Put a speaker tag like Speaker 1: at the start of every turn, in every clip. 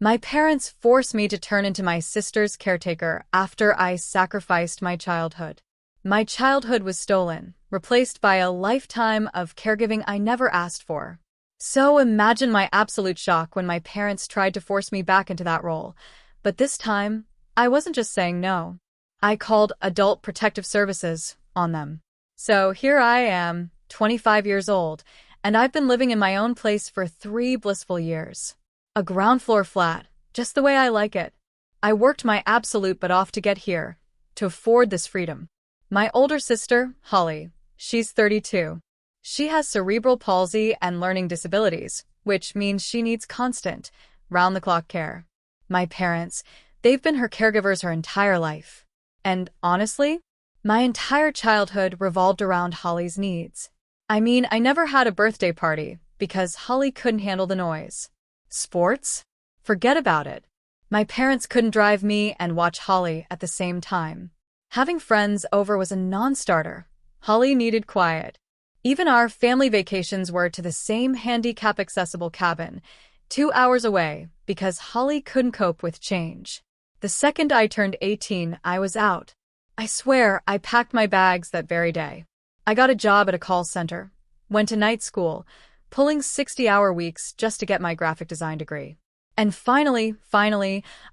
Speaker 1: My parents forced me to turn into my sister's caretaker after I sacrificed my childhood. My childhood was stolen, replaced by a lifetime of caregiving I never asked for. So imagine my absolute shock when my parents tried to force me back into that role. But this time, I wasn't just saying no. I called Adult Protective Services on them. So here I am, 25 years old, and I've been living in my own place for 3 blissful years. A ground floor flat, just the way I like it. I worked my absolute butt off to get here, to afford this freedom. My older sister, Holly, she's 32. She has cerebral palsy and learning disabilities, which means she needs constant, round-the-clock care. My parents, they've been her caregivers her entire life. And honestly, my entire childhood revolved around Holly's needs. I mean, I never had a birthday party because Holly couldn't handle the noise. Sports? Forget about it. My parents couldn't drive me and watch Holly at the same time. Having friends over was a non-starter. Holly needed quiet. Even our family vacations were to the same handicap-accessible cabin, 2 hours away, because Holly couldn't cope with change. The second I turned 18, I was out. I swear, I packed my bags that very day. I got a job at a call center, went to night school, pulling 60-hour weeks just to get my graphic design degree. And finally,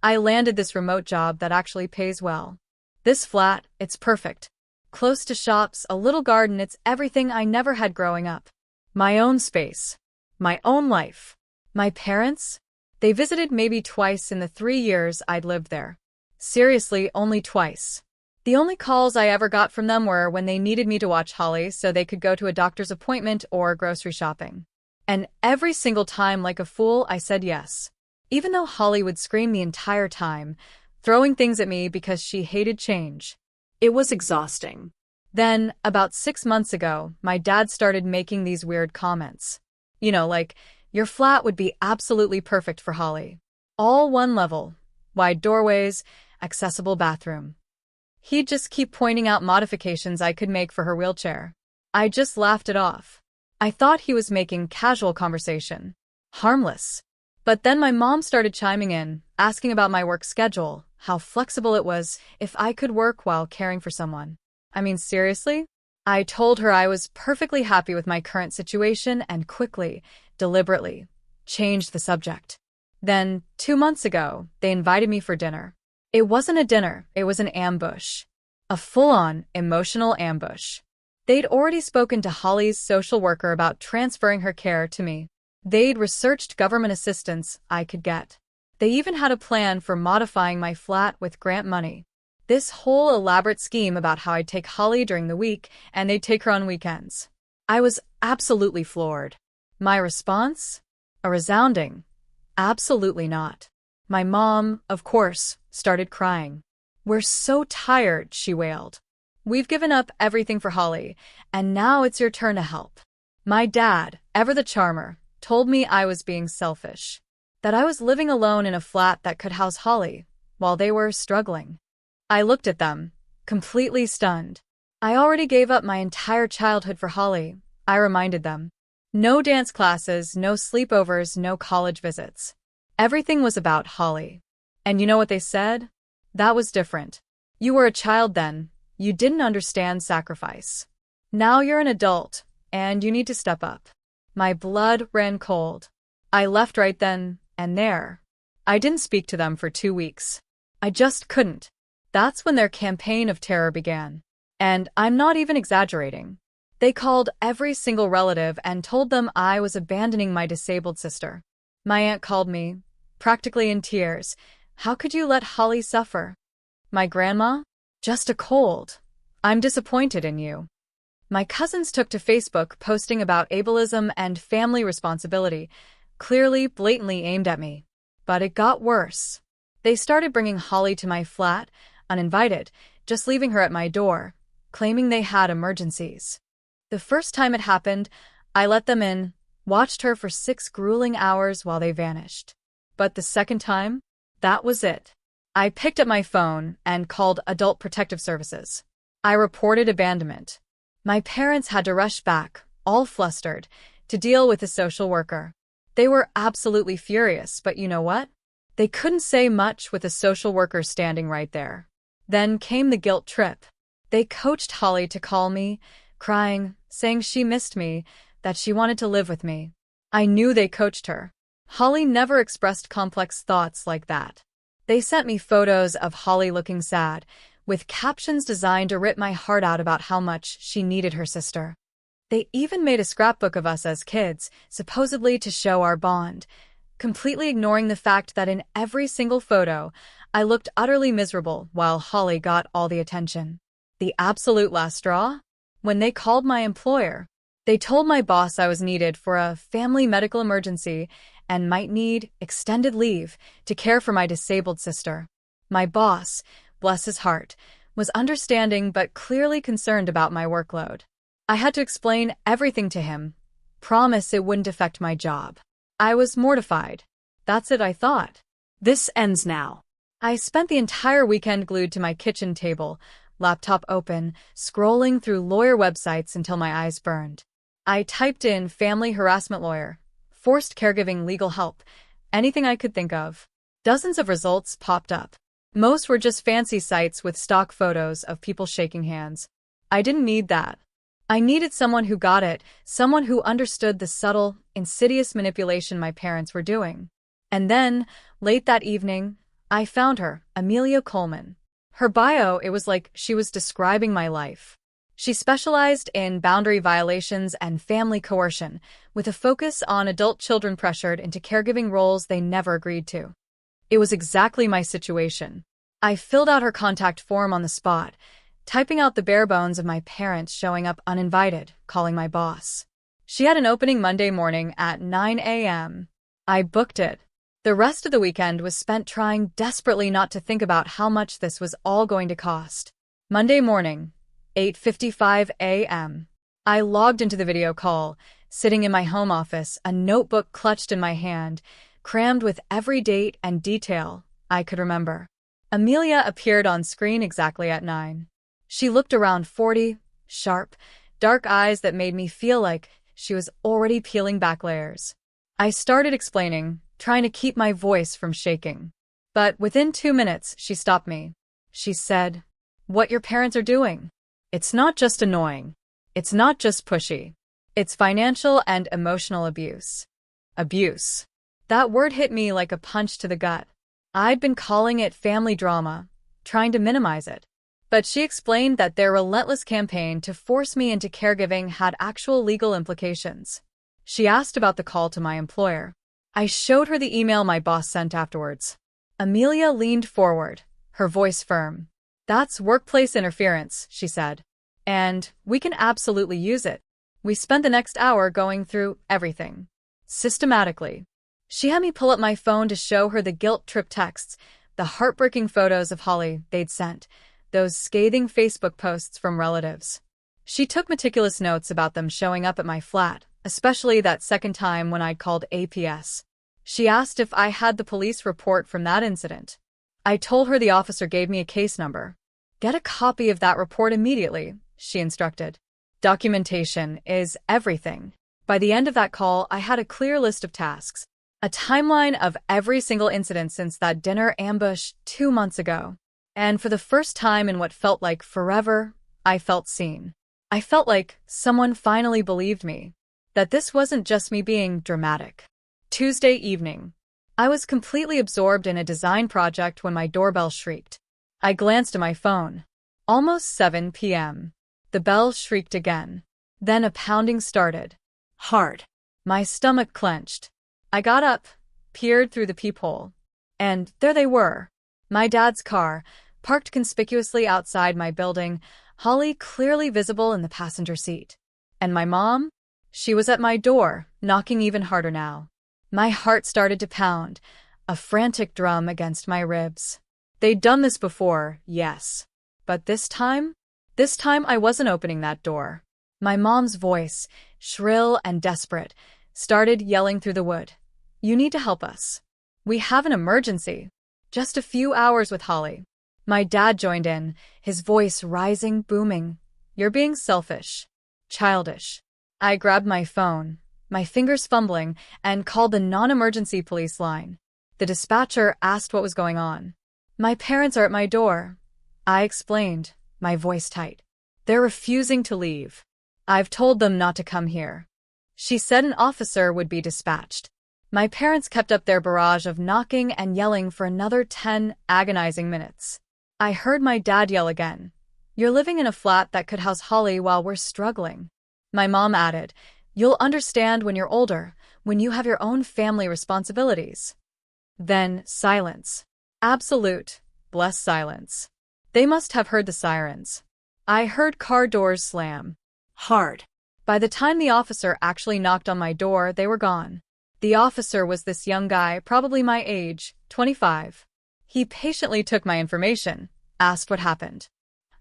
Speaker 1: I landed this remote job that actually pays well. This flat, it's perfect. Close to shops, a little garden, it's everything I never had growing up. My own space. My own life. My parents? They visited maybe twice in the 3 years I'd lived there. Seriously, only twice. The only calls I ever got from them were when they needed me to watch Holly so they could go to a doctor's appointment or grocery shopping. And every single time, like a fool, I said yes. Even though Holly would scream the entire time, throwing things at me because she hated change. It was exhausting. Then, about 6 months ago, my dad started making these weird comments. Like, your flat would be absolutely perfect for Holly. All one level, wide doorways, accessible bathroom. He'd just keep pointing out modifications I could make for her wheelchair. I just laughed it off. I thought he was making casual conversation. Harmless. But then my mom started chiming in, asking about my work schedule, how flexible it was, if I could work while caring for someone. I mean, seriously? I told her I was perfectly happy with my current situation and quickly, deliberately, changed the subject. Then, 2 months ago, they invited me for dinner. It wasn't a dinner, it was an ambush. A full-on, emotional ambush. They'd already spoken to Holly's social worker about transferring her care to me. They'd researched government assistance I could get. They even had a plan for modifying my flat with grant money. This whole elaborate scheme about how I'd take Holly during the week and they'd take her on weekends. I was absolutely floored. My response? A resounding, absolutely not. My mom, of course, started crying. We're so tired, she wailed. We've given up everything for Holly, and now it's your turn to help. My dad, ever the charmer, told me I was being selfish. That I was living alone in a flat that could house Holly, while they were struggling. I looked at them, completely stunned. I already gave up my entire childhood for Holly, I reminded them. No dance classes, no sleepovers, no college visits. Everything was about Holly. And you know what they said? That was different. You were a child then, you didn't understand sacrifice. Now you're an adult, and you need to step up. My blood ran cold. I left right then and there. I didn't speak to them for 2 weeks. I just couldn't. That's when their campaign of terror began. And I'm not even exaggerating. They called every single relative and told them I was abandoning my disabled sister. My aunt called me, practically in tears. How could you let Holly suffer? My grandma? Just a cold. I'm disappointed in you. My cousins took to Facebook posting about ableism and family responsibility, clearly, blatantly aimed at me. But it got worse. They started bringing Holly to my flat, uninvited, just leaving her at my door, claiming they had emergencies. The first time it happened, I let them in, watched her for 6 grueling hours while they vanished. But the second time, that was it. I picked up my phone and called Adult Protective Services. I reported abandonment. My parents had to rush back, all flustered, to deal with the social worker. They were absolutely furious, but you know what? They couldn't say much with a social worker standing right there. Then came the guilt trip. They coached Holly to call me, crying, saying she missed me, that she wanted to live with me. I knew they coached her. Holly never expressed complex thoughts like that. They sent me photos of Holly looking sad, with captions designed to rip my heart out about how much she needed her sister. They even made a scrapbook of us as kids, supposedly to show our bond, completely ignoring the fact that in every single photo, I looked utterly miserable while Holly got all the attention. The absolute last straw? When they called my employer, they told my boss I was needed for a family medical emergency and might need extended leave to care for my disabled sister. My boss, bless his heart, was understanding but clearly concerned about my workload. I had to explain everything to him, promise it wouldn't affect my job. I was mortified. That's it, I thought. This ends now. I spent the entire weekend glued to my kitchen table, laptop open, scrolling through lawyer websites until my eyes burned. I typed in family harassment lawyer, forced caregiving legal help, anything I could think of. Dozens of results popped up. Most were just fancy sites with stock photos of people shaking hands. I didn't need that. I needed someone who got it, someone who understood the subtle, insidious manipulation my parents were doing. And then, late that evening, I found her, Amelia Coleman. Her bio, it was like she was describing my life. She specialized in boundary violations and family coercion, with a focus on adult children pressured into caregiving roles they never agreed to. It was exactly my situation. I filled out her contact form on the spot, typing out the bare bones of my parents showing up uninvited, calling my boss. She had an opening Monday morning at 9 a.m. I booked it. The rest of the weekend was spent trying desperately not to think about how much this was all going to cost. Monday morning, 8:55 a.m. I logged into the video call, sitting in my home office, a notebook clutched in my hand, crammed with every date and detail I could remember. Amelia appeared on screen exactly at 9. She looked around 40, sharp, dark eyes that made me feel like she was already peeling back layers. I started explaining, trying to keep my voice from shaking. But within 2 minutes, she stopped me. She said, "What your parents are doing? It's not just annoying. It's not just pushy. It's financial and emotional abuse." Abuse. That word hit me like a punch to the gut. I'd been calling it family drama, trying to minimize it. But she explained that their relentless campaign to force me into caregiving had actual legal implications. She asked about the call to my employer. I showed her the email my boss sent afterwards. Amelia leaned forward, her voice firm. "That's workplace interference," she said. "And we can absolutely use it." We spent the next hour going through everything. Systematically. She had me pull up my phone to show her the guilt trip texts, the heartbreaking photos of Holly they'd sent, those scathing Facebook posts from relatives. She took meticulous notes about them showing up at my flat, especially that second time when I'd called APS. She asked if I had the police report from that incident. I told her the officer gave me a case number. "Get a copy of that report immediately," she instructed. Documentation is everything. By the end of that call, I had a clear list of tasks, a timeline of every single incident since that dinner ambush 2 months ago. And for the first time in what felt like forever, I felt seen. I felt like someone finally believed me, that this wasn't just me being dramatic. Tuesday evening. I was completely absorbed in a design project when my doorbell shrieked. I glanced at my phone. Almost 7 p.m. The bell shrieked again. Then a pounding started. Hard. My stomach clenched. I got up, peered through the peephole. And there they were. My dad's car, parked conspicuously outside my building, Holly clearly visible in the passenger seat. And my mom? She was at my door, knocking even harder now. My heart started to pound, a frantic drum against my ribs. They'd done this before, yes. But this time I wasn't opening that door. My mom's voice, shrill and desperate, started yelling through the wood. "You need to help us. We have an emergency. Just a few hours with Holly." My dad joined in, his voice rising, booming. "You're being selfish. Childish." I grabbed my phone, my fingers fumbling, and called the non-emergency police line. The dispatcher asked what was going on. My parents are at my door. I explained, my voice tight. They're refusing to leave. I've told them not to come here. She said an officer would be dispatched. My parents kept up their barrage of knocking and yelling for another 10 agonizing minutes. I heard my dad yell again. You're living in a flat that could house Holly while we're struggling. My mom added, you'll understand when you're older, when you have your own family responsibilities. Then silence. Absolute, blessed silence. They must have heard the sirens. I heard car doors slam. Hard. By the time the officer actually knocked on my door, they were gone. The officer was this young guy, probably my age, 25. He patiently took my information, asked what happened.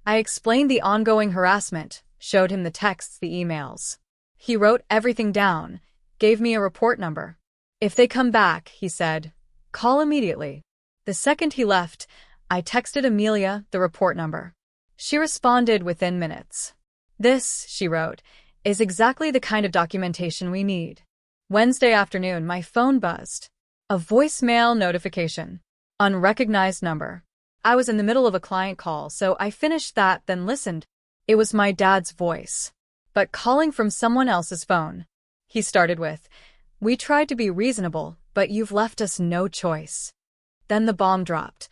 Speaker 1: I explained the ongoing harassment, showed him the texts, the emails. He wrote everything down, gave me a report number. If they come back, he said, call immediately. The second he left, I texted Amelia the report number. She responded within minutes. This, she wrote, is exactly the kind of documentation we need. Wednesday afternoon, my phone buzzed. A voicemail notification. Unrecognized number. I was in the middle of a client call, so I finished that, then listened. It was my dad's voice, but calling from someone else's phone. He started with, we tried to be reasonable, but you've left us no choice. Then the bomb dropped.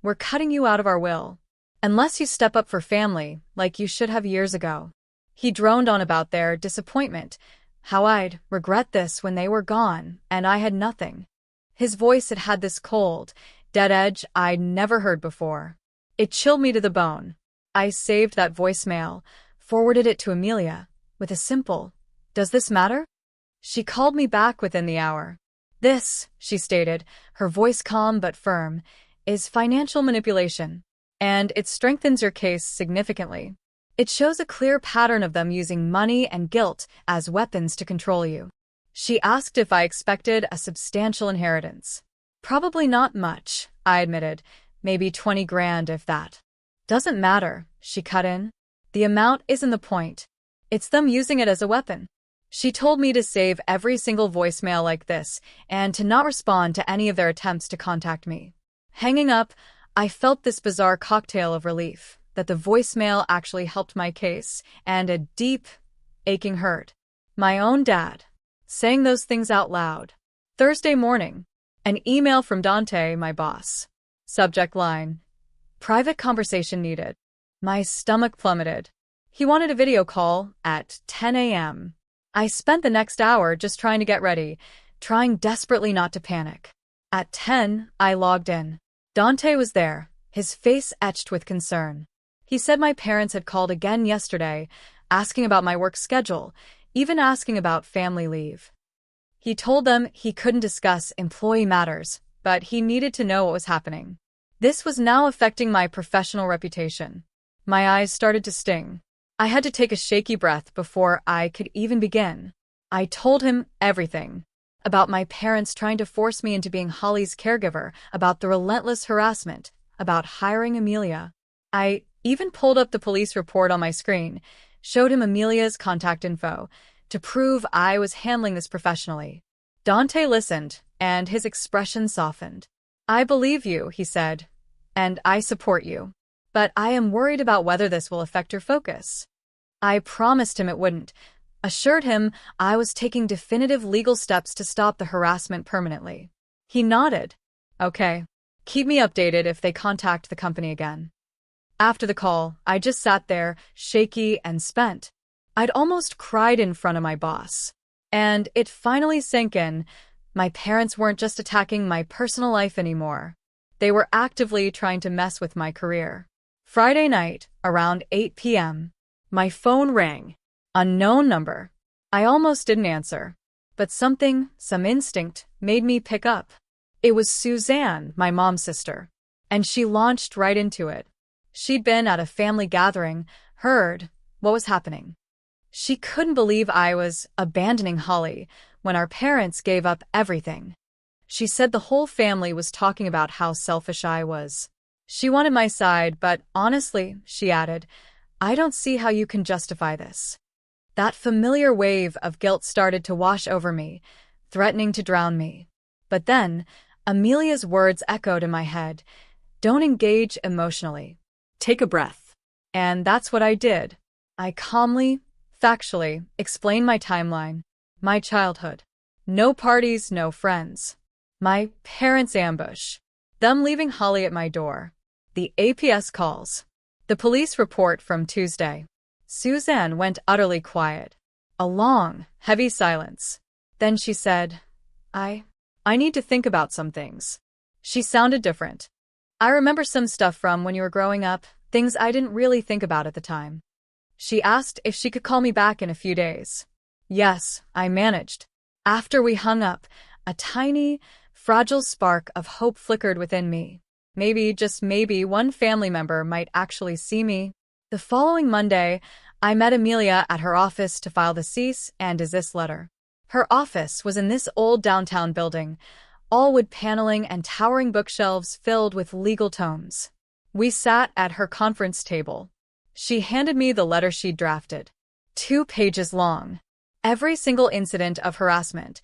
Speaker 1: We're cutting you out of our will. Unless you step up for family, like you should have years ago. He droned on about their disappointment, how I'd regret this when they were gone, and I had nothing. His voice had this cold, dead edge I'd never heard before. It chilled me to the bone. I saved that voicemail, forwarded it to Amelia, with a simple, does this matter? She called me back within the hour. This, she stated, her voice calm but firm, is financial manipulation, and it strengthens your case significantly. It shows a clear pattern of them using money and guilt as weapons to control you. She asked if I expected a substantial inheritance. Probably not much, I admitted, maybe 20 grand if that. Doesn't matter, she cut in. The amount isn't the point. It's them using it as a weapon. She told me to save every single voicemail like this and to not respond to any of their attempts to contact me. Hanging up, I felt this bizarre cocktail of relief, that the voicemail actually helped my case, and a deep, aching hurt. My own dad, saying those things out loud. Thursday morning, an email from Dante, my boss. Subject line, private conversation needed. My stomach plummeted. He wanted a video call at 10 a.m. I spent the next hour just trying to get ready, trying desperately not to panic. At 10, I logged in. Dante was there, his face etched with concern. He said my parents had called again yesterday, asking about my work schedule, even asking about family leave. He told them he couldn't discuss employee matters, but he needed to know what was happening. This was now affecting my professional reputation. My eyes started to sting. I had to take a shaky breath before I could even begin. I told him everything. About my parents trying to force me into being Holly's caregiver, about the relentless harassment, about hiring Amelia. I even pulled up the police report on my screen, showed him Amelia's contact info, to prove I was handling this professionally. Dante listened, and his expression softened. I believe you, he said, and I support you. But I am worried about whether this will affect your focus. I promised him it wouldn't, assured him I was taking definitive legal steps to stop the harassment permanently. He nodded. Okay. Keep me updated if they contact the company again. After the call, I just sat there, shaky and spent. I'd almost cried in front of my boss. And it finally sank in. My parents weren't just attacking my personal life anymore. They were actively trying to mess with my career. Friday night, around 8 p.m., my phone rang. Unknown number. I almost didn't answer. But some instinct, made me pick up. It was Suzanne, my mom's sister. And she launched right into it. She'd been at a family gathering, heard what was happening. She couldn't believe I was abandoning Holly when our parents gave up everything. She said the whole family was talking about how selfish I was. She wanted my side, but honestly, she added, I don't see how you can justify this. That familiar wave of guilt started to wash over me, threatening to drown me. But then, Amelia's words echoed in my head. Don't engage emotionally. Take a breath. And that's what I did. I calmly, factually explained my timeline, my childhood. No parties, no friends. My parents' ambush. Them leaving Holly at my door. The APS calls. The police report from Tuesday. Suzanne went utterly quiet. A long, heavy silence. Then she said, I need to think about some things. She sounded different. I remember some stuff from when you were growing up, things I didn't really think about at the time. She asked if she could call me back in a few days. Yes, I managed. After we hung up, a tiny, fragile spark of hope flickered within me. Maybe, just maybe, one family member might actually see me. The following Monday, I met Amelia at her office to file the cease and desist letter. Her office was in this old downtown building, all wood paneling and towering bookshelves filled with legal tomes. We sat at her conference table. She handed me the letter she'd drafted. 2 pages long. Every single incident of harassment,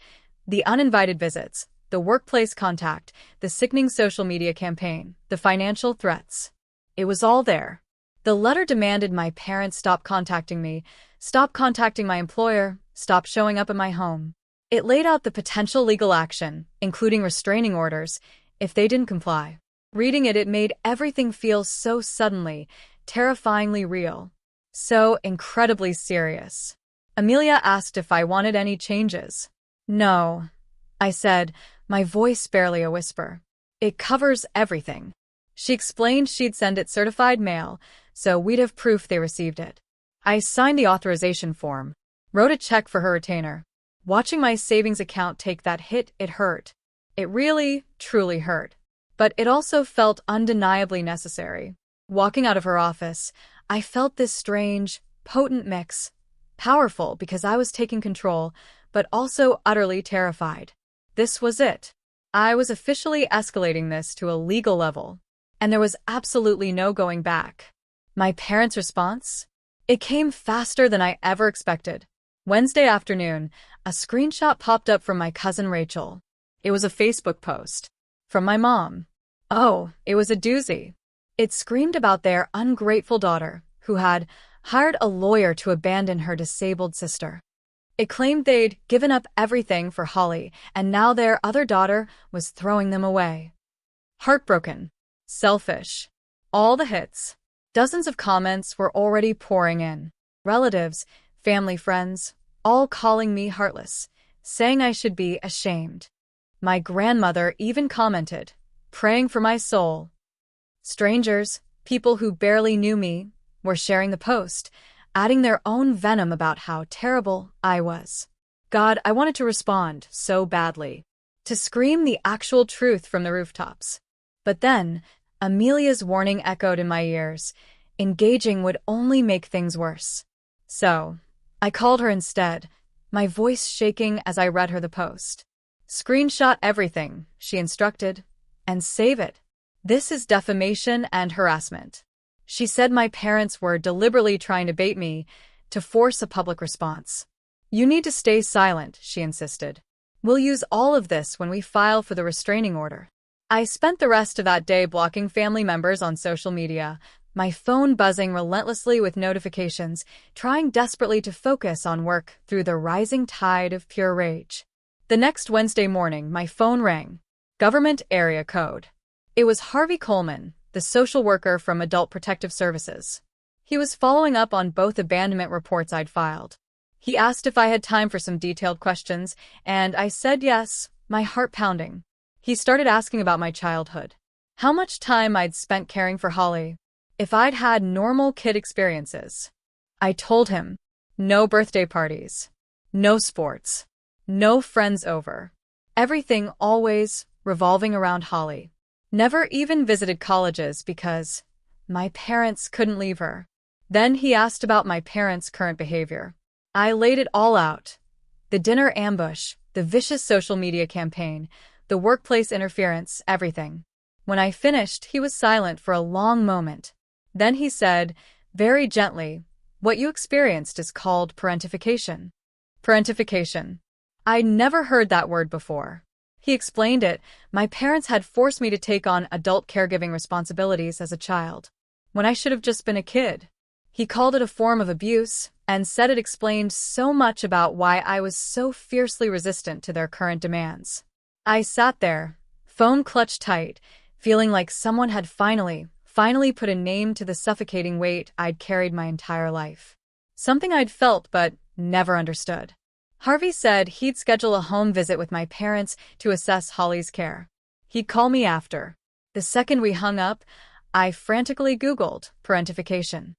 Speaker 1: the uninvited visits, the workplace contact, the sickening social media campaign, the financial threats. It was all there. The letter demanded my parents stop contacting me, stop contacting my employer, stop showing up at my home. It laid out the potential legal action, including restraining orders, if they didn't comply. Reading it made everything feel so suddenly, terrifyingly real. So incredibly serious. Amelia asked if I wanted any changes. No, I said, my voice barely a whisper. It covers everything. She explained she'd send it certified mail, so we'd have proof they received it. I signed the authorization form, wrote a check for her retainer. Watching my savings account take that hit, it hurt. It really, truly hurt. But it also felt undeniably necessary. Walking out of her office, I felt this strange, potent mix. Powerful because I was taking control, but also utterly terrified. This was it. I was officially escalating this to a legal level. And there was absolutely no going back. My parents' response? It came faster than I ever expected. Wednesday afternoon, a screenshot popped up from my cousin Rachel. It was a Facebook post. From my mom. Oh, it was a doozy. It screamed about their ungrateful daughter, who had hired a lawyer to abandon her disabled sister. It claimed they'd given up everything for Holly, and now their other daughter was throwing them away. Heartbroken. Selfish. All the hits. Dozens of comments were already pouring in. Relatives, family, friends, all calling me heartless, saying I should be ashamed. My grandmother even commented, praying for my soul. Strangers, people who barely knew me, were sharing the post, adding their own venom about how terrible I was. God, I wanted to respond so badly, to scream the actual truth from the rooftops. But then, Amelia's warning echoed in my ears. Engaging would only make things worse. So, I called her instead, my voice shaking as I read her the post. Screenshot everything, she instructed, and save it. This is defamation and harassment. She said my parents were deliberately trying to bait me, to force a public response. You need to stay silent, she insisted. We'll use all of this when we file for the restraining order. I spent the rest of that day blocking family members on social media, my phone buzzing relentlessly with notifications, trying desperately to focus on work through the rising tide of pure rage. The next Wednesday morning, my phone rang. Government area code. It was Harvey Coleman, the social worker from Adult Protective Services. He was following up on both abandonment reports I'd filed. He asked if I had time for some detailed questions, and I said yes, my heart pounding. He started asking about my childhood. How much time I'd spent caring for Holly. If I'd had normal kid experiences. I told him. No birthday parties. No sports. No friends over. Everything always revolving around Holly. Never even visited colleges because my parents couldn't leave her. Then he asked about my parents' current behavior. I laid it all out. The dinner ambush, the vicious social media campaign, the workplace interference, everything. When I finished, he was silent for a long moment. Then he said, very gently, what you experienced is called parentification. Parentification. I'd never heard that word before. He explained it. My parents had forced me to take on adult caregiving responsibilities as a child, when I should have just been a kid. He called it a form of abuse and said it explained so much about why I was so fiercely resistant to their current demands. I sat there, phone clutched tight, feeling like someone had finally put a name to the suffocating weight I'd carried my entire life. Something I'd felt but never understood. Harvey said he'd schedule a home visit with my parents to assess Holly's care. He'd call me after. The second we hung up, I frantically Googled parentification.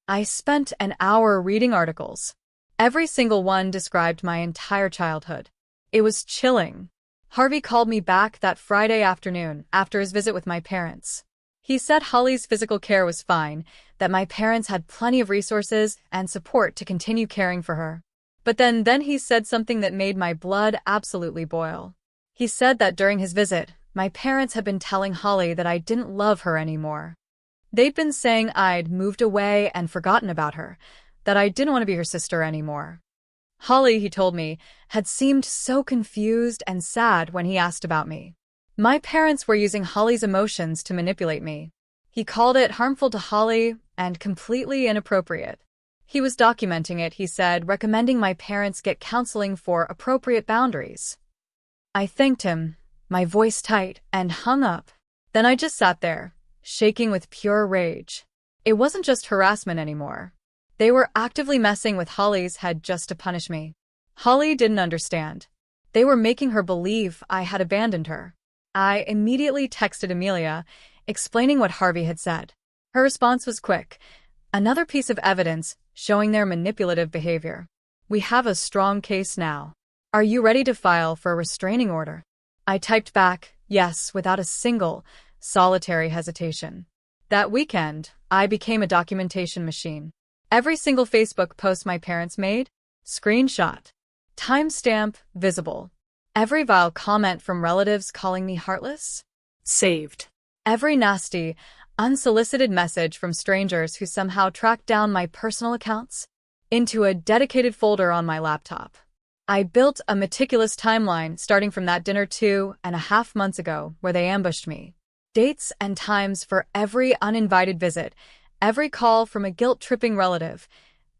Speaker 1: I spent an hour reading articles. Every single one described my entire childhood. It was chilling. Harvey called me back that Friday afternoon after his visit with my parents. He said Holly's physical care was fine, that my parents had plenty of resources and support to continue caring for her. But then he said something that made my blood absolutely boil. He said that during his visit, my parents had been telling Holly that I didn't love her anymore. They'd been saying I'd moved away and forgotten about her, that I didn't want to be her sister anymore. Holly, he told me, had seemed so confused and sad when he asked about me. My parents were using Holly's emotions to manipulate me. He called it harmful to Holly and completely inappropriate. He was documenting it, he said, recommending my parents get counseling for appropriate boundaries. I thanked him, my voice tight, and hung up. Then I just sat there, shaking with pure rage. It wasn't just harassment anymore. They were actively messing with Holly's head just to punish me. Holly didn't understand. They were making her believe I had abandoned her. I immediately texted Amelia, explaining what Harvey had said. Her response was quick. Another piece of evidence showing their manipulative behavior. We have a strong case now. Are you ready to file for a restraining order? I typed back, yes, without a single, solitary hesitation. That weekend, I became a documentation machine. Every single Facebook post my parents made, screenshot. Timestamp visible. Every vile comment from relatives calling me heartless, saved. Every nasty, unsolicited message from strangers who somehow tracked down my personal accounts into a dedicated folder on my laptop. I built a meticulous timeline starting from that dinner 2.5 months ago where they ambushed me. Dates and times for every uninvited visit, every call from a guilt-tripping relative,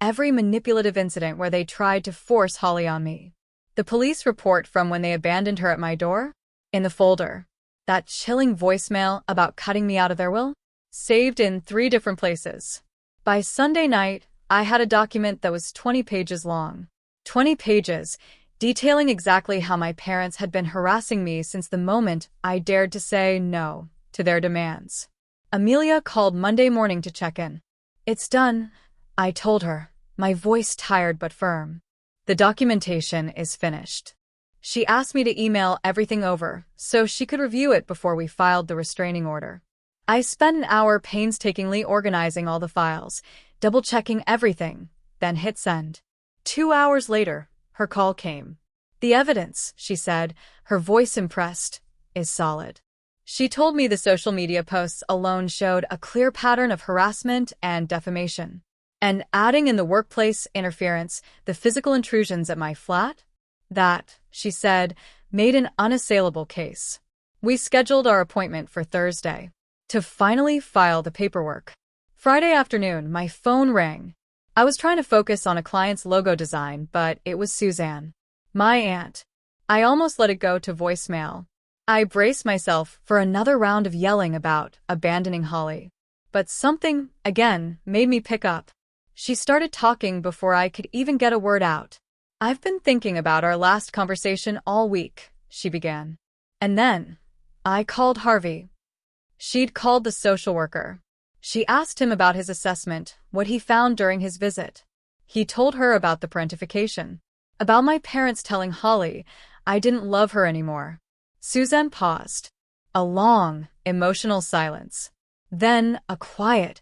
Speaker 1: every manipulative incident where they tried to force Holly on me. The police report from when they abandoned her at my door? In the folder. That chilling voicemail about cutting me out of their will? Saved in 3 different places. By Sunday night, I had a document that was 20 pages long. 20 pages, detailing exactly how my parents had been harassing me since the moment I dared to say no to their demands. Amelia called Monday morning to check in. It's done, I told her, my voice tired but firm. The documentation is finished. She asked me to email everything over so she could review it before we filed the restraining order. I spent an hour painstakingly organizing all the files, double-checking everything, then hit send. 2 hours later, her call came. The evidence, she said, her voice impressed, is solid. She told me the social media posts alone showed a clear pattern of harassment and defamation. And adding in the workplace interference, the physical intrusions at my flat? That, she said, made an unassailable case. We scheduled our appointment for Thursday to finally file the paperwork. Friday afternoon, my phone rang. I was trying to focus on a client's logo design, but it was Suzanne, my aunt. I almost let it go to voicemail. I braced myself for another round of yelling about abandoning Holly. But something, again, made me pick up. She started talking before I could even get a word out. I've been thinking about our last conversation all week, she began. And then, I called Harvey. She'd called the social worker. She asked him about his assessment, what he found during his visit. He told her about the parentification, about my parents telling Holly I didn't love her anymore. Suzanne paused. A long, emotional silence. Then a quiet,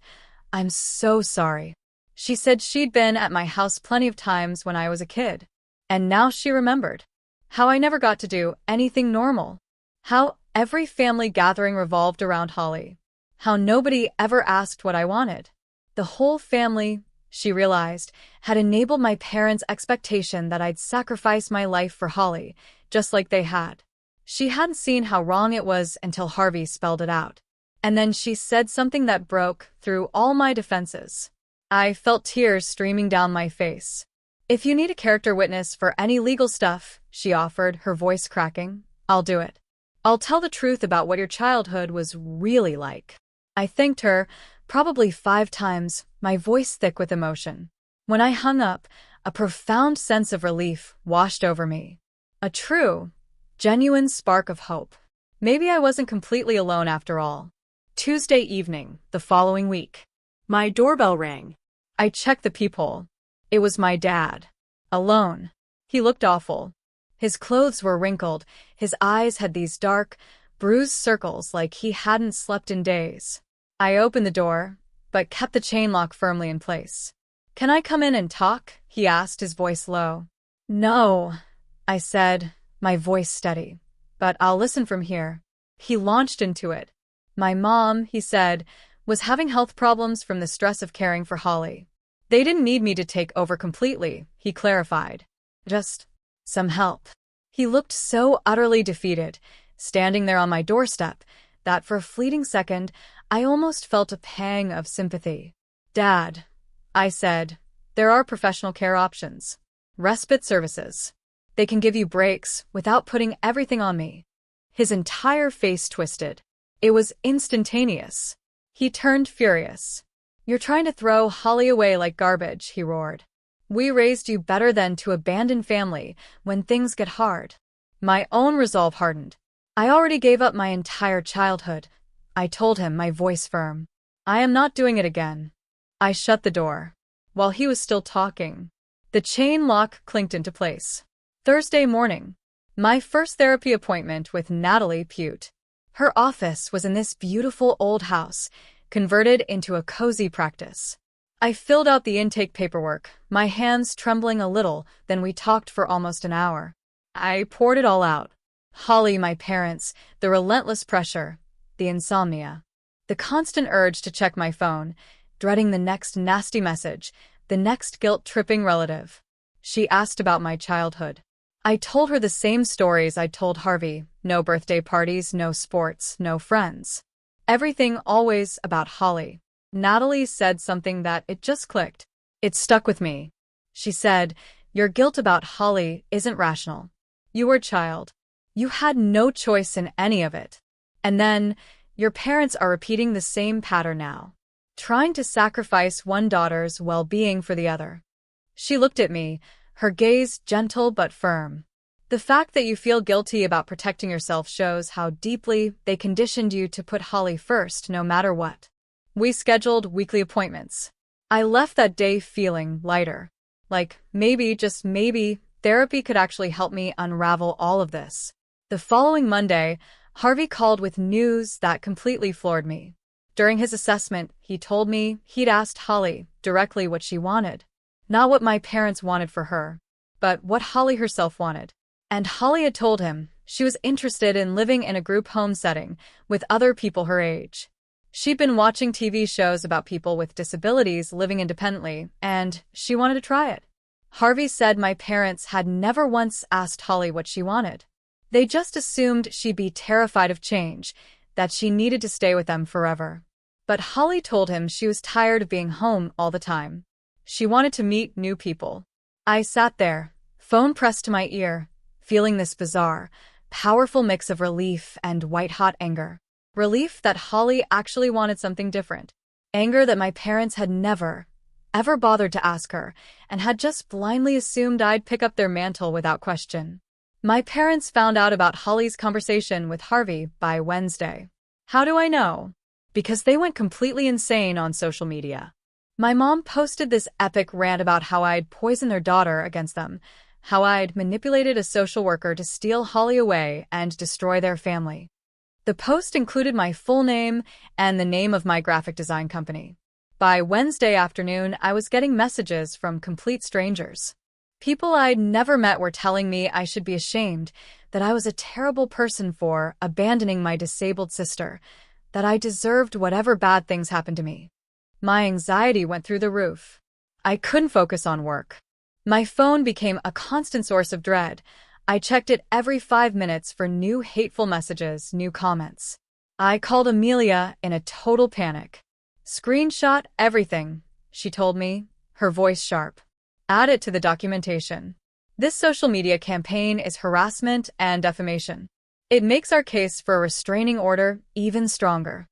Speaker 1: I'm so sorry. She said she'd been at my house plenty of times when I was a kid. And now she remembered. How I never got to do anything normal. How every family gathering revolved around Holly. How nobody ever asked what I wanted. The whole family, she realized, had enabled my parents' expectation that I'd sacrifice my life for Holly, just like they had. She hadn't seen how wrong it was until Harvey spelled it out. And then she said something that broke through all my defenses. I felt tears streaming down my face. "If you need a character witness for any legal stuff," she offered, her voice cracking, "I'll do it. I'll tell the truth about what your childhood was really like." I thanked her, probably 5 times, my voice thick with emotion. When I hung up, a profound sense of relief washed over me. A true, genuine spark of hope. Maybe I wasn't completely alone after all. Tuesday evening, the following week. My doorbell rang. I checked the peephole. It was my dad. Alone. He looked awful. His clothes were wrinkled. His eyes had these dark, bruised circles like he hadn't slept in days. I opened the door, but kept the chain lock firmly in place. "Can I come in and talk?" he asked, his voice low. "No," I said, my voice steady. "But I'll listen from here." He launched into it. "My mom," he said, "was having health problems from the stress of caring for Holly. They didn't need me to take over completely," he clarified. "Just some help." He looked so utterly defeated, standing there on my doorstep, that for a fleeting second, I almost felt a pang of sympathy. "Dad," I said, "there are professional care options. Respite services. They can give you breaks without putting everything on me." His entire face twisted. It was instantaneous. He turned furious. "You're trying to throw Holly away like garbage," he roared. "We raised you better than to abandon family when things get hard." My own resolve hardened. "I already gave up my entire childhood," I told him, my voice firm. "I am not doing it again." I shut the door. While he was still talking, the chain lock clinked into place. Thursday morning. My first therapy appointment with Natalie Pute. Her office was in this beautiful old house, converted into a cozy practice. I filled out the intake paperwork, my hands trembling a little, then we talked for almost an hour. I poured it all out. Holly, my parents, the relentless pressure, the insomnia, the constant urge to check my phone, dreading the next nasty message, the next guilt-tripping relative. She asked about my childhood. I told her the same stories I'd told Harvey: no birthday parties, no sports, no friends. Everything always about Holly. Natalie said something that it just clicked. It stuck with me. She said, "Your guilt about Holly isn't rational. You were a child. You had no choice in any of it. And then, your parents are repeating the same pattern now, trying to sacrifice one daughter's well-being for the other." She looked at me, her gaze gentle but firm. "The fact that you feel guilty about protecting yourself shows how deeply they conditioned you to put Holly first no matter what." We scheduled weekly appointments. I left that day feeling lighter. Like, maybe, just maybe, therapy could actually help me unravel all of this. The following Monday, Harvey called with news that completely floored me. During his assessment, he told me he'd asked Holly directly what she wanted. Not what my parents wanted for her, but what Holly herself wanted. And Holly had told him she was interested in living in a group home setting with other people her age. She'd been watching TV shows about people with disabilities living independently, and she wanted to try it. Harvey said my parents had never once asked Holly what she wanted. They just assumed she'd be terrified of change, that she needed to stay with them forever. But Holly told him she was tired of being home all the time. She wanted to meet new people. I sat there, phone pressed to my ear, feeling this bizarre, powerful mix of relief and white-hot anger. Relief that Holly actually wanted something different. Anger that my parents had never, ever bothered to ask her, and had just blindly assumed I'd pick up their mantle without question. My parents found out about Holly's conversation with Harvey by Wednesday. How do I know? Because they went completely insane on social media. My mom posted this epic rant about how I'd poisoned their daughter against them, how I'd manipulated a social worker to steal Holly away and destroy their family. The post included my full name and the name of my graphic design company. By Wednesday afternoon, I was getting messages from complete strangers. People I'd never met were telling me I should be ashamed, that I was a terrible person for abandoning my disabled sister, that I deserved whatever bad things happened to me. My anxiety went through the roof. I couldn't focus on work. My phone became a constant source of dread. I checked it every 5 minutes for new hateful messages, new comments. I called Amelia in a total panic. "Screenshot everything," she told me, her voice sharp. "Add it to the documentation. This social media campaign is harassment and defamation. It makes our case for a restraining order even stronger."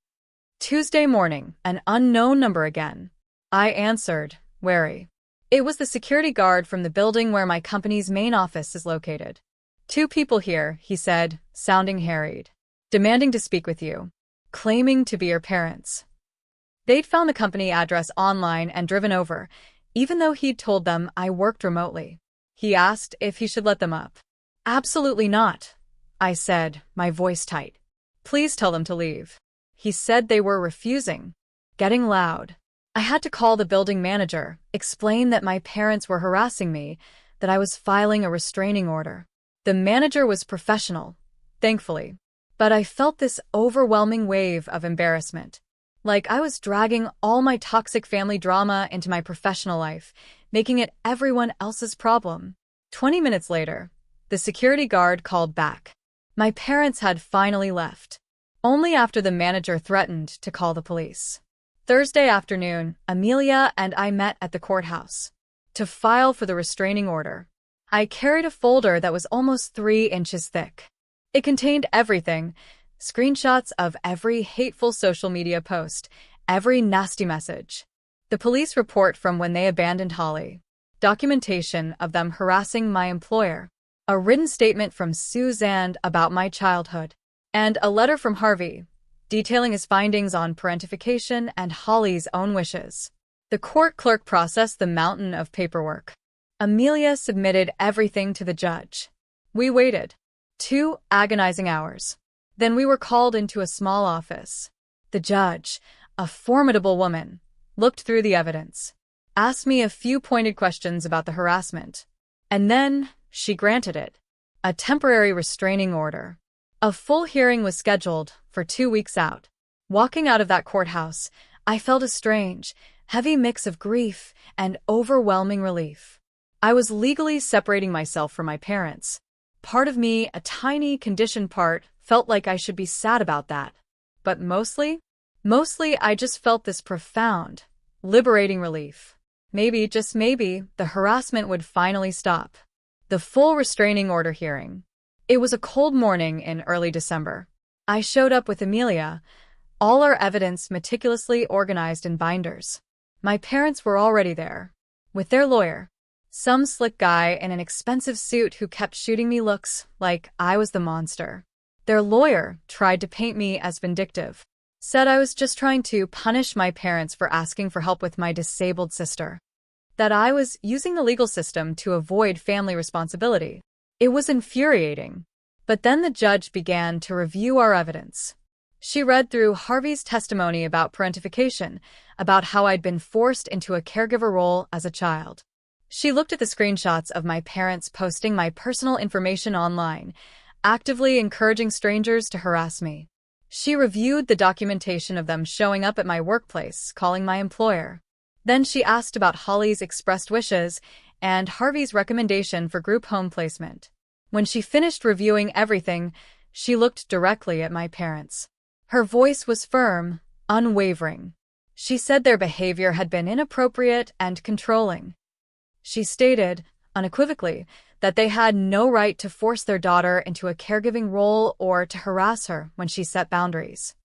Speaker 1: Tuesday morning, an unknown number again. I answered, wary. It was the security guard from the building where my company's main office is located. "Two people here," he said, sounding harried. "Demanding to speak with you. Claiming to be your parents." They'd found the company address online and driven over, even though he'd told them I worked remotely. He asked if he should let them up. "Absolutely not," I said, my voice tight. "Please tell them to leave." He said they were refusing. Getting loud. I had to call the building manager, explain that my parents were harassing me, that I was filing a restraining order. The manager was professional, thankfully. But I felt this overwhelming wave of embarrassment. Like I was dragging all my toxic family drama into my professional life, making it everyone else's problem. 20 minutes later, the security guard called back. My parents had finally left. Only after the manager threatened to call the police. Thursday afternoon, Amelia and I met at the courthouse to file for the restraining order. I carried a folder that was almost 3 inches thick. It contained everything, screenshots of every hateful social media post, every nasty message. The police report from when they abandoned Holly. Documentation of them harassing my employer. A written statement from Suzanne about my childhood. And a letter from Harvey, detailing his findings on parentification and Holly's own wishes. The court clerk processed the mountain of paperwork. Amelia submitted everything to the judge. We waited. 2 agonizing hours. Then we were called into a small office. The judge, a formidable woman, looked through the evidence, asked me a few pointed questions about the harassment, and then she granted it. A temporary restraining order. A full hearing was scheduled for 2 weeks out. Walking out of that courthouse, I felt a strange, heavy mix of grief and overwhelming relief. I was legally separating myself from my parents. Part of me, a tiny, conditioned part, felt like I should be sad about that. But mostly, I just felt this profound, liberating relief. Maybe, just maybe, the harassment would finally stop. The full restraining order hearing. It was a cold morning in early December. I showed up with Amelia, all our evidence meticulously organized in binders. My parents were already there, with their lawyer. Some slick guy in an expensive suit who kept shooting me looks like I was the monster. Their lawyer tried to paint me as vindictive. Said I was just trying to punish my parents for asking for help with my disabled sister. That I was using the legal system to avoid family responsibility. It was infuriating. But then the judge began to review our evidence. She read through Harvey's testimony about parentification, about how I'd been forced into a caregiver role as a child. She looked at the screenshots of my parents posting my personal information online, actively encouraging strangers to harass me. She reviewed the documentation of them showing up at my workplace, calling my employer. Then she asked about Holly's expressed wishes and Harvey's recommendation for group home placement. When she finished reviewing everything, she looked directly at my parents. Her voice was firm, unwavering. She said their behavior had been inappropriate and controlling. She stated, unequivocally, that they had no right to force their daughter into a caregiving role or to harass her when she set boundaries.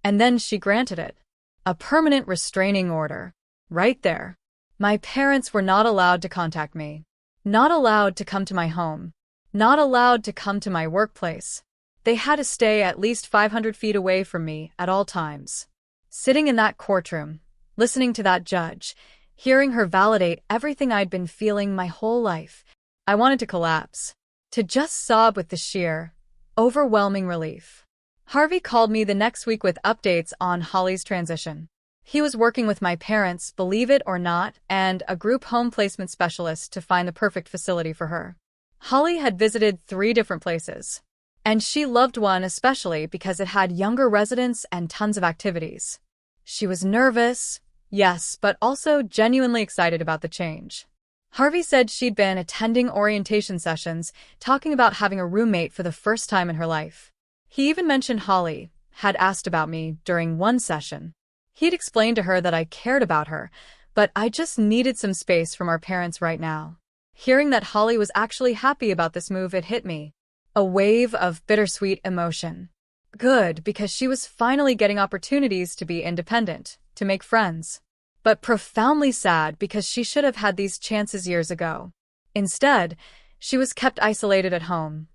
Speaker 1: And then she granted it. A permanent restraining order. Right there. My parents were not allowed to contact me. Not allowed to come to my home. Not allowed to come to my workplace. They had to stay at least 500 feet away from me at all times. Sitting in that courtroom, listening to that judge, hearing her validate everything I'd been feeling my whole life, I wanted to collapse. To just sob with the sheer, overwhelming relief. Harvey called me the next week with updates on Holly's transition. He was working with my parents, believe it or not, and a group home placement specialist to find the perfect facility for her. Holly had visited 3 different places, and she loved one especially because it had younger residents and tons of activities. She was nervous, yes, but also genuinely excited about the change. Harvey said she'd been attending orientation sessions, talking about having a roommate for the first time in her life. He even mentioned Holly had asked about me during one session. He'd explained to her that I cared about her, but I just needed some space from our parents right now. Hearing that Holly was actually happy about this move, it hit me. A wave of bittersweet emotion. Good, because she was finally getting opportunities to be independent, to make friends. But profoundly sad because she should have had these chances years ago. Instead, she was kept isolated at home.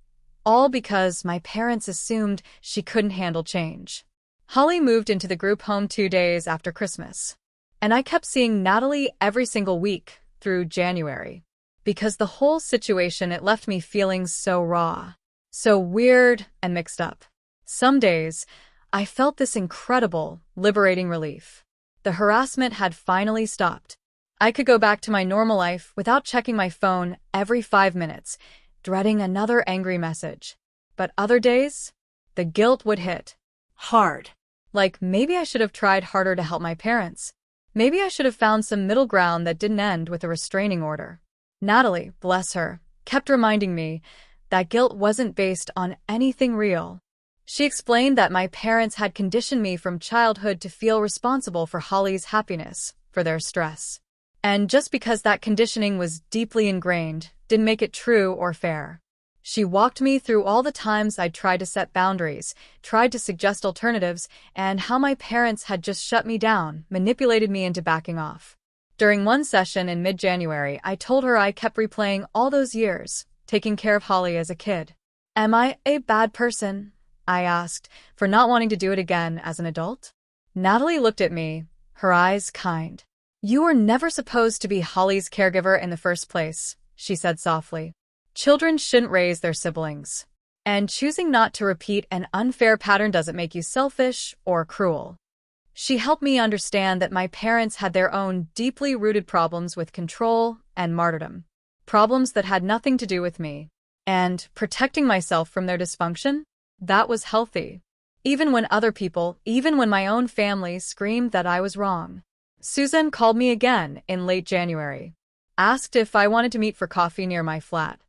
Speaker 1: All because my parents assumed she couldn't handle change. Holly moved into the group home 2 days after Christmas. And I kept seeing Natalie every single week through January. Because the whole situation, it left me feeling so raw, so weird and mixed up. Some days, I felt this incredible, liberating relief. The harassment had finally stopped. I could go back to my normal life without checking my phone every 5 minutes, dreading another angry message. But other days, the guilt would hit hard. Like, maybe I should have tried harder to help my parents. Maybe I should have found some middle ground that didn't end with a restraining order. Natalie, bless her, kept reminding me that guilt wasn't based on anything real. She explained that my parents had conditioned me from childhood to feel responsible for Holly's happiness, for their stress. And just because that conditioning was deeply ingrained, didn't make it true or fair. She walked me through all the times I'd tried to set boundaries, tried to suggest alternatives, and how my parents had just shut me down, manipulated me into backing off. During one session in mid-January, I told her I kept replaying all those years, taking care of Holly as a kid. Am I a bad person, I asked, for not wanting to do it again as an adult? Natalie looked at me, her eyes kind. You were never supposed to be Holly's caregiver in the first place, she said softly. Children shouldn't raise their siblings. And choosing not to repeat an unfair pattern doesn't make you selfish or cruel. She helped me understand that my parents had their own deeply rooted problems with control and martyrdom. Problems that had nothing to do with me. And protecting myself from their dysfunction? That was healthy. Even when other people, even when my own family screamed that I was wrong. Susan called me again in late January. Asked if I wanted to meet for coffee near my flat.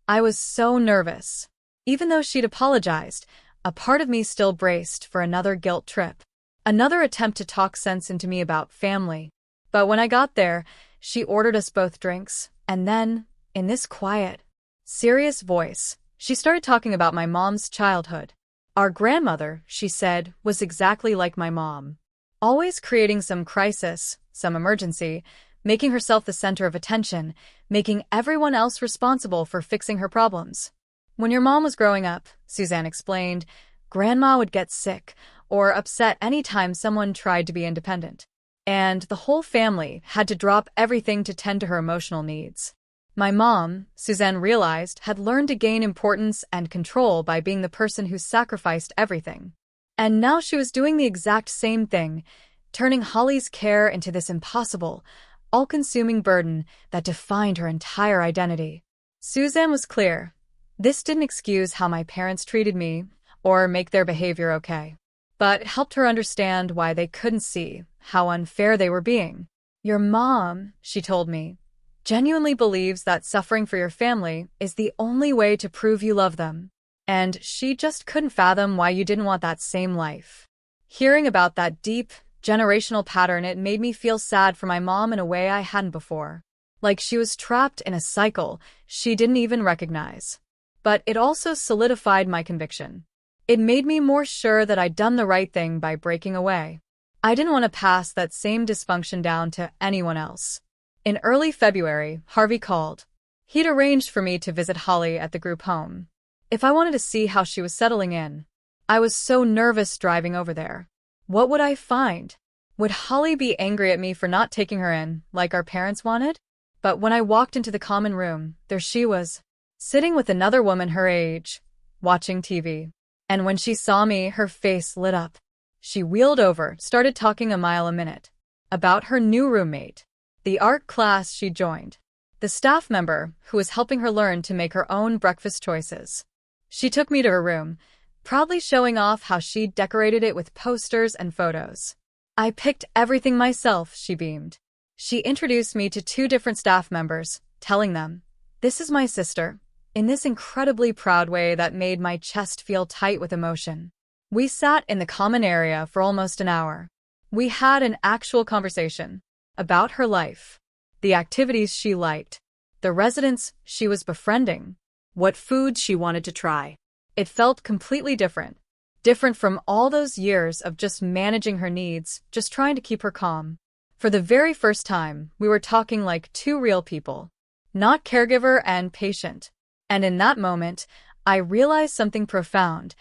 Speaker 1: I was so nervous. Even though she'd apologized, a part of me still braced for another guilt trip. Another attempt to talk sense into me about family. But when I got there, she ordered us both drinks, and then, in this quiet, serious voice, she started talking about my mom's childhood. Our grandmother, she said, was exactly like my mom. Always creating some crisis, some emergency, making herself the center of attention, making everyone else responsible for fixing her problems. When your mom was growing up, Suzanne explained, Grandma would get sick or upset anytime someone tried to be independent. And the whole family had to drop everything to tend to her emotional needs. My mom, Suzanne realized, had learned to gain importance and control by being the person who sacrificed everything. And now she was doing the exact same thing, turning Holly's care into this impossible, all-consuming burden that defined her entire identity. Suzanne was clear. This didn't excuse how my parents treated me or make their behavior okay, but it helped her understand why they couldn't see how unfair they were being. Your mom, she told me, genuinely believes that suffering for your family is the only way to prove you love them, and she just couldn't fathom why you didn't want that same life. Hearing about that deep, generational pattern, it made me feel sad for my mom in a way I hadn't before. Like she was trapped in a cycle she didn't even recognize. But it also solidified my conviction. It made me more sure that I'd done the right thing by breaking away. I didn't want to pass that same dysfunction down to anyone else. In early February, Harvey called. He'd arranged for me to visit Holly at the group home. If I wanted to see how she was settling in. I was so nervous driving over there. What would I find? Would Holly be angry at me for not taking her in, like our parents wanted? But when I walked into the common room, there she was, sitting with another woman her age, watching TV. And when she saw me, her face lit up. She wheeled over, started talking a mile a minute. About her new roommate. The art class she joined. The staff member who was helping her learn to make her own breakfast choices. She took me to her room, proudly showing off how she'd decorated it with posters and photos. I picked everything myself, she beamed. She introduced me to 2 different staff members, telling them, "This is my sister," in this incredibly proud way that made my chest feel tight with emotion. We sat in the common area for almost an hour. We had an actual conversation about her life, the activities she liked, the residents she was befriending, what foods she wanted to try. It felt completely different. Different from all those years of just managing her needs, just trying to keep her calm. For the very first time, we were talking like two real people, not caregiver and patient. And in that moment, I realized something profound.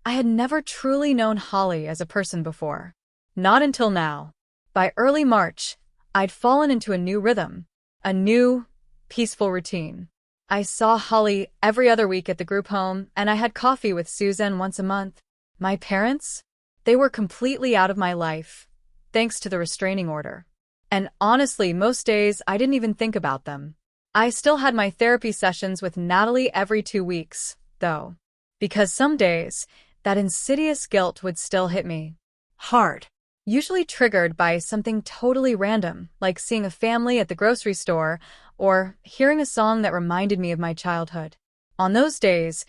Speaker 1: I had never truly known Holly as a person before. Not until now. By early March, I'd fallen into a new rhythm, a new, peaceful routine. I saw Holly every other week at the group home, and I had coffee with Susan once a month. My parents? They were completely out of my life, thanks to the restraining order. And honestly, most days I didn't even think about them. I still had my therapy sessions with Natalie every 2 weeks, though, because some days, that insidious guilt would still hit me hard, usually triggered by something totally random, like seeing a family at the grocery store or hearing a song that reminded me of my childhood. On those days,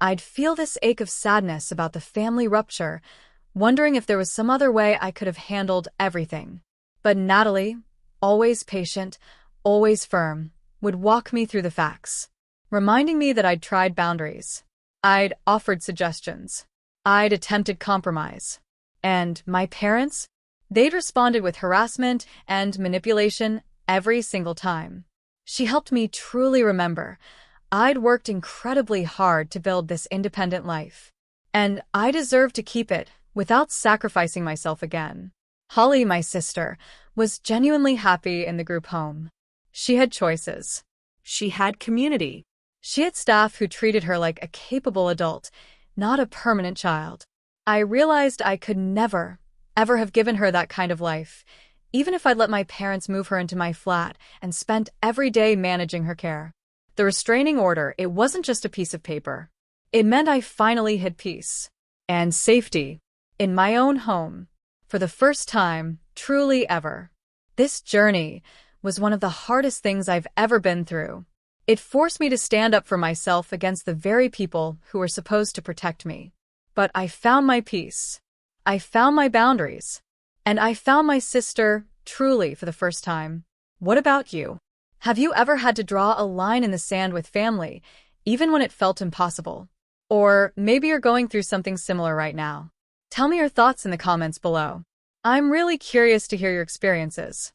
Speaker 1: I'd feel this ache of sadness about the family rupture, wondering if there was some other way I could have handled everything. But Natalie, always patient, always firm, would walk me through the facts, reminding me that I'd tried boundaries. I'd offered suggestions. I'd attempted compromise. And my parents? They'd responded with harassment and manipulation every single time. She helped me truly remember I'd worked incredibly hard to build this independent life, and I deserved to keep it without sacrificing myself again. Holly, my sister, was genuinely happy in the group home. She had choices. She had community. She had staff who treated her like a capable adult, not a permanent child. I realized I could never, ever have given her that kind of life, even if I'd let my parents move her into my flat and spent every day managing her care. The restraining order, it wasn't just a piece of paper. It meant I finally had peace and safety in my own home for the first time, truly ever. This journey was one of the hardest things I've ever been through. It forced me to stand up for myself against the very people who were supposed to protect me. But I found my peace. I found my boundaries. And I found my sister, truly, for the first time. What about you? Have you ever had to draw a line in the sand with family, even when it felt impossible? Or maybe you're going through something similar right now. Tell me your thoughts in the comments below. I'm really curious to hear your experiences.